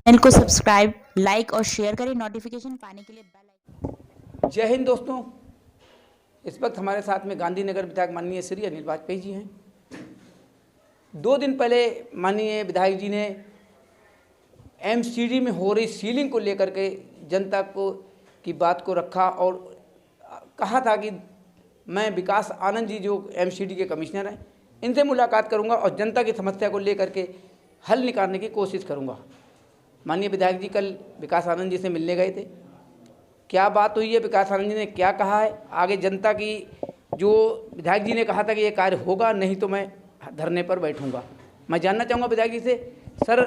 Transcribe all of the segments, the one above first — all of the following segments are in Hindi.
चैनल को सब्सक्राइब, लाइक और शेयर करें। नोटिफिकेशन पाने के लिए बेल आइकन। जय हिंद दोस्तों। इस वक्त हमारे साथ में गांधीनगर विधायक माननीय श्री अनिल वाजपेयी जी हैं। 2 दिन पहले माननीय विधायक जी ने एमसीडी में हो रही सीलिंग को लेकर के जनता को की बात को रखा और कहा था कि मैं विकास आनंद जी जो एमसीडी के कमिश्नर हैं इनसे मुलाकात करूंगा और जनता की समस्या को लेकर के हल निकालने की कोशिश करूंगा। माननीय विधायक जी कल विकास आनंद जी से मिलने गए थे। क्या बात हुई है, विकास आनंद जी ने क्या कहा है, आगे जनता की जो विधायक जी ने कहा था कि ये कार्य होगा, नहीं तो मैं धरने पर बैठूंगा। मैं जानना चाहूँगा विधायक जी से, सर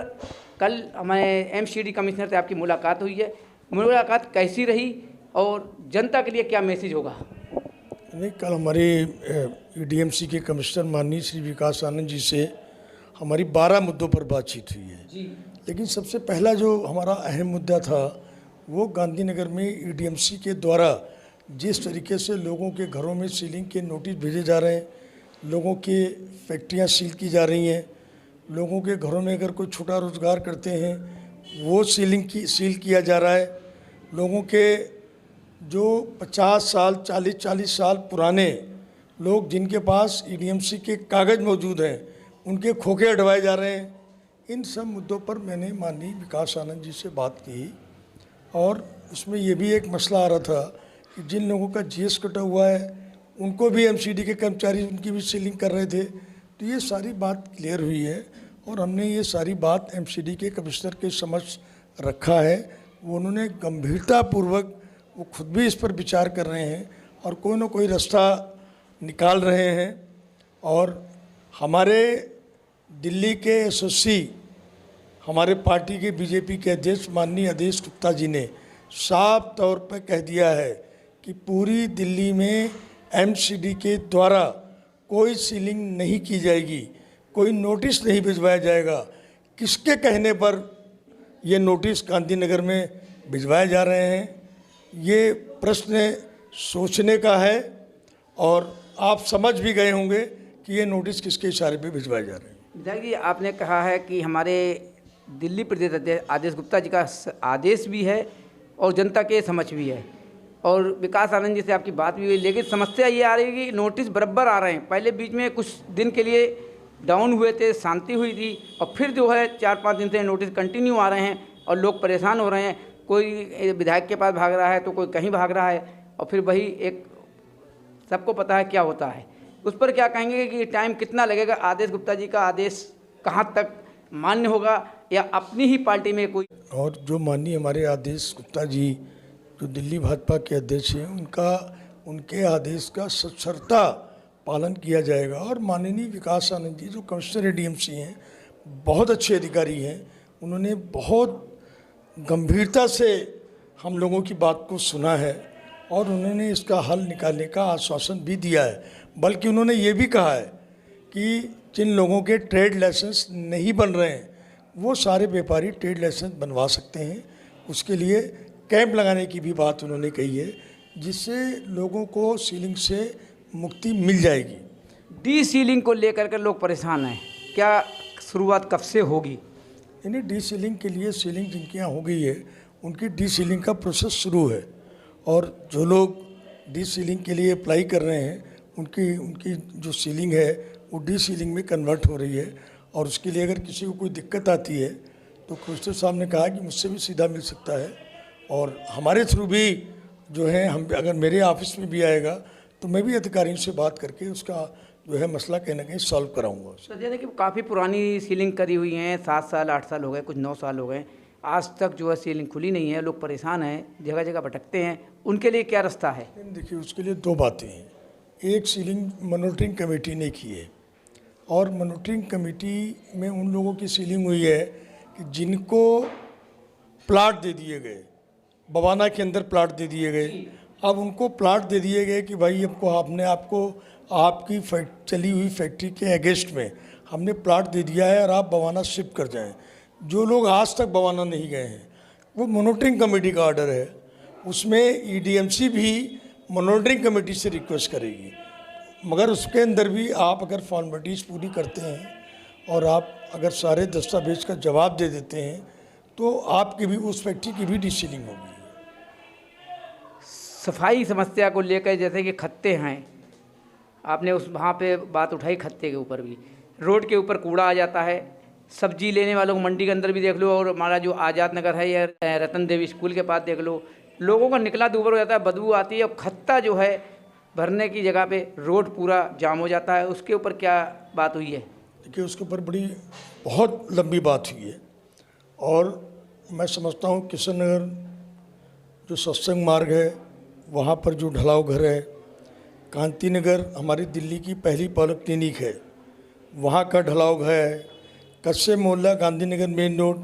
कल हमारे एमसीडी कमिश्नर से आपकी मुलाकात हुई है, मुलाकात कैसी रही और जनता के लिए क्या मैसेज होगा? नहीं, कल हमारे ईडीएमसी के कमिश्नर माननीय श्री विकास आनंद जी से हमारी 12 मुद्दों पर बातचीत हुई है जी। लेकिन सबसे पहला जो हमारा अहम मुद्दा था वो गांधीनगर में ईडीएमसी के द्वारा जिस तरीके से लोगों के घरों में सीलिंग के नोटिस भेजे जा रहे हैं, लोगों के फैक्ट्रियां सील की जा रही हैं, लोगों के घरों में अगर कोई छोटा रोजगार करते हैं वो सील किया जा रहा है, लोगों के जो 50 साल 40 साल पुराने लोग जिनके पास ईडीएमसी के कागज़ मौजूद हैं उनके खोखे हटवाए जा रहे हैं। इन सब मुद्दों पर मैंने माननीय विकास आनंद जी से बात की और उसमें ये भी एक मसला आ रहा था कि जिन लोगों का जीएस कटा हुआ है उनको भी एमसीडी के कर्मचारी उनकी भी सीलिंग कर रहे थे। तो ये सारी बात क्लियर हुई है और हमने ये सारी बात एमसीडी के कमिश्नर के समक्ष रखा है। वो उन्होंने गंभीरतापूर्वक वो खुद भी इस पर विचार कर रहे हैं और कोई ना कोई रास्ता निकाल रहे हैं। और हमारे दिल्ली के एसओसी हमारे पार्टी के बीजेपी के अध्यक्ष माननीय आदेश गुप्ता जी ने साफ तौर पर कह दिया है कि पूरी दिल्ली में एमसीडी के द्वारा कोई सीलिंग नहीं की जाएगी, कोई नोटिस नहीं भिजवाया जाएगा। किसके कहने पर ये नोटिस गांधीनगर में भिजवाए जा रहे हैं, ये प्रश्न सोचने का है और आप समझ भी गए होंगे कि ये नोटिस किसके इशारे पे भिजवाए जा रहे हैं। विधायक जी, आपने कहा है कि हमारे दिल्ली प्रदेश अध्यक्ष आदेश गुप्ता जी का आदेश भी है और जनता के समझ भी है और विकास आनंद जी से आपकी बात भी हुई, लेकिन समस्या ये आ रही है कि नोटिस बराबर आ रहे हैं। पहले बीच में कुछ दिन के लिए डाउन हुए थे, शांति हुई थी और फिर जो है 4-5 दिन से नोटिस कंटिन्यू आ रहे हैं और लोग परेशान हो रहे हैं। कोई विधायक के पास भाग रहा है तो कोई कहीं भाग रहा है और फिर वही एक सबको पता है क्या होता है। उस पर क्या कहेंगे कि टाइम कितना लगेगा? आदेश गुप्ता जी का आदेश कहाँ तक मान्य होगा या अपनी ही पार्टी में कोई? और जो माननीय हमारे आदेश गुप्ता जी जो दिल्ली भाजपा के अध्यक्ष हैं उनके आदेश का सशर्ता पालन किया जाएगा। और माननीय विकास आनंद जी जो कमिश्नर एडीएमसी हैं बहुत अच्छे अधिकारी हैं, उन्होंने बहुत गंभीरता से हम लोगों की बात को सुना है और उन्होंने इसका हल निकालने का आश्वासन भी दिया है। बल्कि उन्होंने ये भी कहा है कि जिन लोगों के ट्रेड लाइसेंस नहीं बन रहे हैं वो सारे व्यापारी ट्रेड लाइसेंस बनवा सकते हैं। उसके लिए कैंप लगाने की भी बात उन्होंने कही है जिससे लोगों को सीलिंग से मुक्ति मिल जाएगी। डी सीलिंग को लेकर के लोग परेशान हैं, क्या शुरुआत कब से होगी? यानी डी सीलिंग के लिए सीलिंग जिनके यहाँ हो गई है उनकी डी सीलिंग का प्रोसेस शुरू है और जो लोग डी सीलिंग के लिए अप्लाई कर रहे हैं उनकी जो सीलिंग है वो डी सीलिंग में कन्वर्ट हो रही है। और उसके लिए अगर किसी को कोई दिक्कत आती है तो कमिश्नर साहब ने कहा कि मुझसे भी सीधा मिल सकता है और हमारे थ्रू भी जो है हम अगर मेरे ऑफिस में भी आएगा तो मैं भी अधिकारियों से बात करके उसका जो है मसला कहीं ना कहीं सॉल्व कराऊंगा। सर जैसे कि काफ़ी पुरानी सीलिंग करी हुई हैं, 7 साल 8 साल हो गए, कुछ 9 साल हो गए, आज तक जो है सीलिंग खुली नहीं है, लोग परेशान हैं, जगह जगह भटकते हैं, उनके लिए क्या रास्ता है? देखिए उसके लिए 2 बातें हैं। एक सीलिंग मॉनिटरिंग कमेटी ने की है और मॉनिटरिंग कमेटी में उन लोगों की सीलिंग हुई है कि जिनको प्लाट दे दिए गए, बवाना के अंदर प्लाट दे दिए गए, अब उनको प्लाट दे दिए गए कि भाई आपको आपकी चली हुई फैक्ट्री के अगेंस्ट में हमने प्लाट दे दिया है और आप बवाना शिफ्ट कर जाएं। जो लोग आज तक बवाना नहीं गए हैं वो मॉनिटरिंग कमेटी का ऑर्डर है, उसमें ईडीएमसी भी मॉनिटरिंग कमेटी से रिक्वेस्ट करेगी, मगर उसके अंदर भी आप अगर फॉर्मेलिटीज़ पूरी करते हैं और आप अगर सारे दस्तावेज का जवाब दे देते हैं तो आपकी भी उस फैक्ट्री की भी डीसीलिंग होगी। सफाई समस्या को लेकर जैसे कि खत्ते हैं, आपने उस वहाँ पे बात उठाई खत्ते के ऊपर भी, रोड के ऊपर कूड़ा आ जाता है। सब्जी लेने वालों को मंडी के अंदर भी देख लो, और हमारा जो आज़ाद नगर है या रतन देवी स्कूल के पास देख लो, लोगों का निकला दूबर हो जाता है, बदबू आती है। और खत्ता जो है भरने की जगह पे रोड पूरा जाम हो जाता है। उसके ऊपर क्या बात हुई है? देखिए, उसके ऊपर बहुत लंबी बात हुई है, और मैं समझता हूँ किशन नगर जो सत्संग मार्ग है वहाँ पर जो ढलाव घर है, कांति नगर हमारी दिल्ली की पहली पॉलिक्लिनिक है, वहाँ का ढलाव घर है, कच्चे मोहल्ला गांधीनगर मेन रोड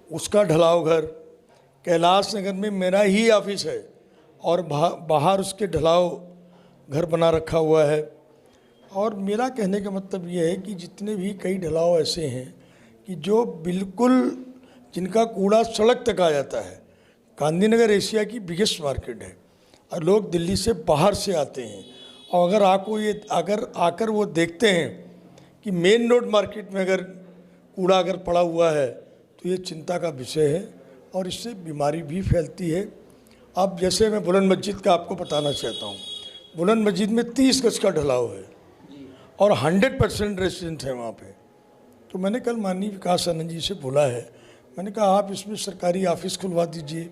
उसका ढलाव घर, कैलाश नगर में मेरा ही ऑफिस है और बाहर उसके ढलाव घर बना रखा हुआ है। और मेरा कहने का मतलब ये है कि जितने भी कई ढलाव ऐसे हैं कि जो बिल्कुल जिनका कूड़ा सड़क तक आ जाता है। गांधीनगर एशिया की बिगेस्ट मार्केट है और लोग दिल्ली से बाहर से आते हैं, और अगर आकर वो देखते हैं कि मेन रोड मार्केट में अगर कूड़ा अगर पड़ा हुआ है तो ये चिंता का विषय है और इससे बीमारी भी फैलती है। अब जैसे मैं बुलंद मस्जिद का आपको बताना चाहता हूँ, बुलंद मस्जिद में 30 गज का ढलाव है और 100% रेजिडेंट है वहाँ पे। तो मैंने कल माननीय विकास आनंद जी से बोला है, मैंने कहा आप इसमें सरकारी ऑफिस खुलवा दीजिए,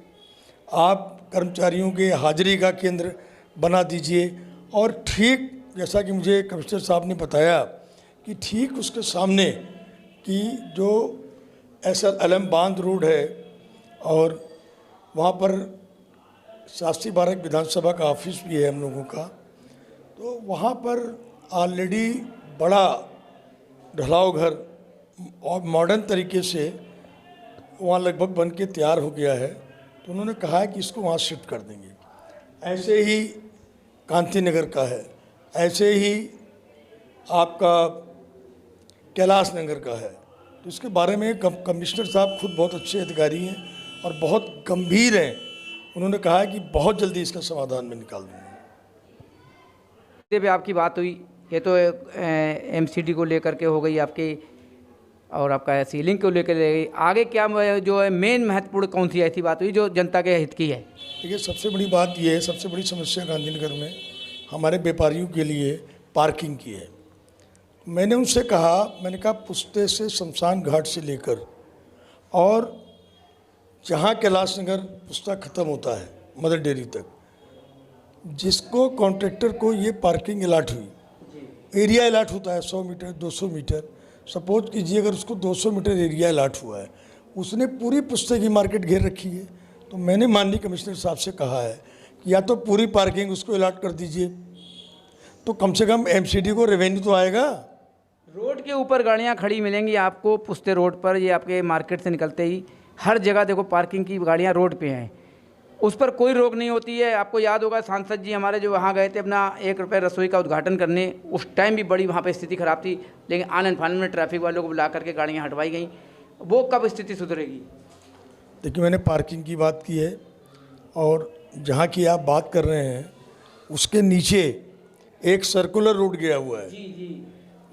आप कर्मचारियों के हाजिरी का केंद्र बना दीजिए, और ठीक जैसा कि मुझे कमिश्नर साहब ने बताया कि ठीक उसके सामने कि जो SLM बांध रोड है और वहाँ पर शास्त्री बारक विधानसभा का ऑफिस भी है हम लोगों का, तो वहाँ पर ऑलरेडी बड़ा ढलाव घर और मॉडर्न तरीके से वहाँ लगभग बन के तैयार हो गया है। तो उन्होंने कहा है कि इसको वहाँ शिफ्ट कर देंगे। ऐसे ही कांति नगर का है, ऐसे ही आपका कैलाश नगर का है। तो इसके बारे में कमिश्नर साहब खुद बहुत अच्छे अधिकारी हैं और बहुत गंभीर हैं। उन्होंने कहा है कि बहुत जल्दी इसका समाधान में निकाल देंगे। पे आपकी बात हुई, ये तो MCD को लेकर के हो गई आपकी, और आपका सीलिंग को लेकर गई। आगे क्या जो है मेन महत्वपूर्ण कौन सी ऐसी बात हुई जो जनता के हित की है? देखिए, सबसे बड़ी बात ये है, सबसे बड़ी समस्या गांधीनगर में हमारे व्यापारियों के लिए पार्किंग की है। मैंने उनसे कहा, मैंने कहा पुस्ते से शमशान घाट से लेकर और जहाँ कैलाश नगर पुस्ता ख़त्म होता है मदर डेयरी तक, जिसको कॉन्ट्रैक्टर को ये पार्किंग अलाट हुई, एरिया अलाट होता है 100 मीटर 200 मीटर, सपोज कीजिए अगर उसको 200 मीटर एरिया अलाट हुआ है, उसने पूरी पुस्ते की मार्केट घेर रखी है। तो मैंने माननीय कमिश्नर साहब से कहा है कि या तो पूरी पार्किंग उसको अलाट कर दीजिए, तो कम से कम MCD को रेवेन्यू तो आएगा। रोड के ऊपर गाड़ियाँ खड़ी मिलेंगी आपको पुस्ते रोड पर, ये आपके मार्केट से निकलते ही हर जगह देखो पार्किंग की गाड़ियाँ रोड पे हैं, उस पर कोई रोक नहीं होती है। आपको याद होगा सांसद जी हमारे जो वहाँ गए थे अपना 1 रुपये रसोई का उद्घाटन करने, उस टाइम भी बड़ी वहाँ पे स्थिति ख़राब थी, लेकिन आनंद फानंद में ट्रैफिक वालों को बुला करके गाड़ियाँ हटवाई गई। वो कब स्थिति सुधरेगी? देखिए, मैंने पार्किंग की बात की है, और जहाँ की आप बात कर रहे हैं उसके नीचे एक सर्कुलर रोड गया हुआ है।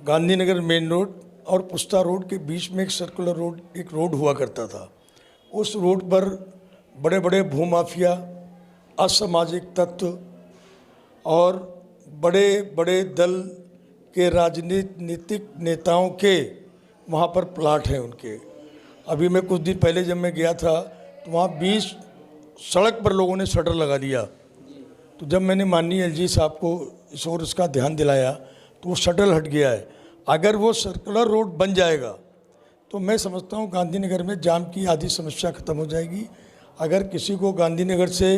गांधीनगर मेन रोड और पुस्ता रोड के बीच में एक सर्कुलर रोड, एक रोड हुआ करता था। उस रोड पर बड़े बड़े भूमाफिया, असामाजिक तत्व और बड़े बड़े दल के राजनीतिक नेताओं के वहाँ पर प्लाट हैं उनके। अभी मैं कुछ दिन पहले जब मैं गया था तो वहाँ 20 सड़क पर लोगों ने शटर लगा दिया। तो जब मैंने माननीय LG साहब को इस ओर इसका ध्यान दिलाया तो वो शटर हट गया है। अगर वो सर्कुलर रोड बन जाएगा तो मैं समझता हूँ गांधीनगर में जाम की आधी समस्या ख़त्म हो जाएगी। अगर किसी को गांधीनगर से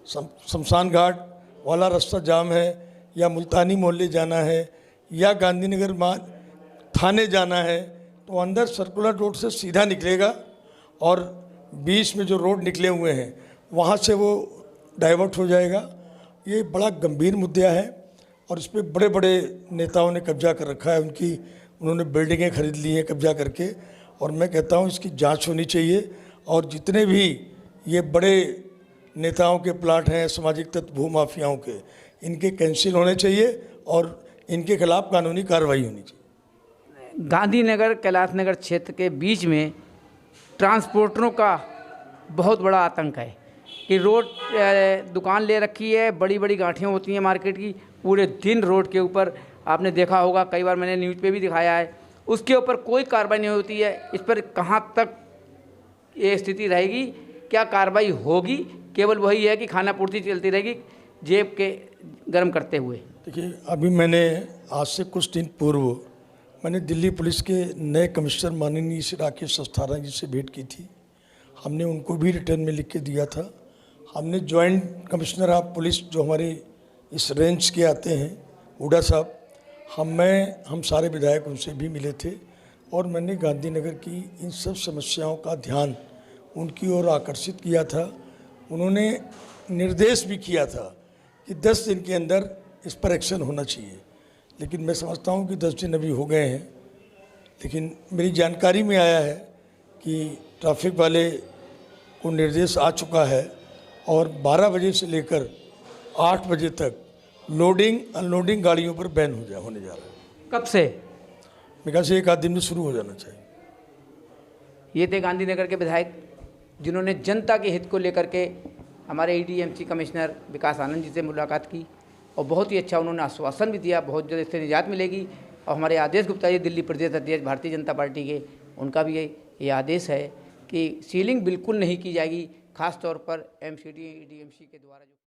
शमशान घाट वाला रास्ता जाम है, या मुल्तानी मोहल्ले जाना है, या गांधीनगर थाने जाना है, तो अंदर सर्कुलर रोड से सीधा निकलेगा और बीच में जो रोड निकले हुए हैं वहाँ से वो डाइवर्ट हो जाएगा। ये बड़ा गंभीर मुद्दा है और इस पर बड़े बड़े नेताओं ने कब्जा कर रखा है। उन्होंने बिल्डिंगें खरीद ली हैं कब्जा करके, और मैं कहता हूँ इसकी जांच होनी चाहिए, और जितने भी ये बड़े नेताओं के प्लाट हैं सामाजिक तत्व भूमाफियाओं के, इनके कैंसिल होने चाहिए और इनके खिलाफ कानूनी कार्रवाई होनी चाहिए। गांधीनगर कैलाश नगर क्षेत्र के बीच में ट्रांसपोर्टरों का बहुत बड़ा आतंक है कि रोड दुकान ले रखी है, बड़ी बड़ी गांठियाँ होती हैं मार्केट की, पूरे दिन रोड के ऊपर आपने देखा होगा, कई बार मैंने न्यूज़ पे भी दिखाया है, उसके ऊपर कोई कार्रवाई नहीं होती है। इस पर कहाँ तक ये स्थिति रहेगी, क्या कार्रवाई होगी? केवल वही है कि खाना पूर्ति चलती रहेगी जेब के गर्म करते हुए। देखिए, अभी मैंने आज से कुछ दिन पूर्व मैंने दिल्ली पुलिस के नए कमिश्नर माननीय श्री राकेश अस्थाना जी से भेंट की थी। हमने उनको भी रिटर्न में लिख के दिया था। हमने जॉइंट कमिश्नर ऑफ पुलिस जो हमारे इस रेंज के आते हैं, हुडा साहब, हम सारे विधायक उनसे भी मिले थे और मैंने गांधीनगर की इन सब समस्याओं का ध्यान उनकी ओर आकर्षित किया था। उन्होंने निर्देश भी किया था कि 10 दिन के अंदर इस पर एक्शन होना चाहिए, लेकिन मैं समझता हूं कि 10 दिन अभी हो गए हैं। लेकिन मेरी जानकारी में आया है कि ट्रैफिक वाले को निर्देश आ चुका है और 12 बजे से लेकर 8 बजे तक लोडिंग अनलोडिंग गाड़ियों पर बैन होने जा रहा है। कब से? मेरे ख्याल से 1 आध दिन में शुरू हो जाना चाहिए। ये थे गांधीनगर के विधायक जिन्होंने जनता के हित को लेकर के हमारे EDMC कमिश्नर विकास आनंद जी से मुलाकात की और बहुत ही अच्छा उन्होंने आश्वासन भी दिया, बहुत जल्द इससे निजात मिलेगी। और हमारे आदेश गुप्ता जी, दिल्ली प्रदेश अध्यक्ष भारतीय जनता पार्टी के, उनका भी ये आदेश है कि सीलिंग बिल्कुल नहीं की जाएगी, खास तौर पर MCD EDMC के द्वारा जो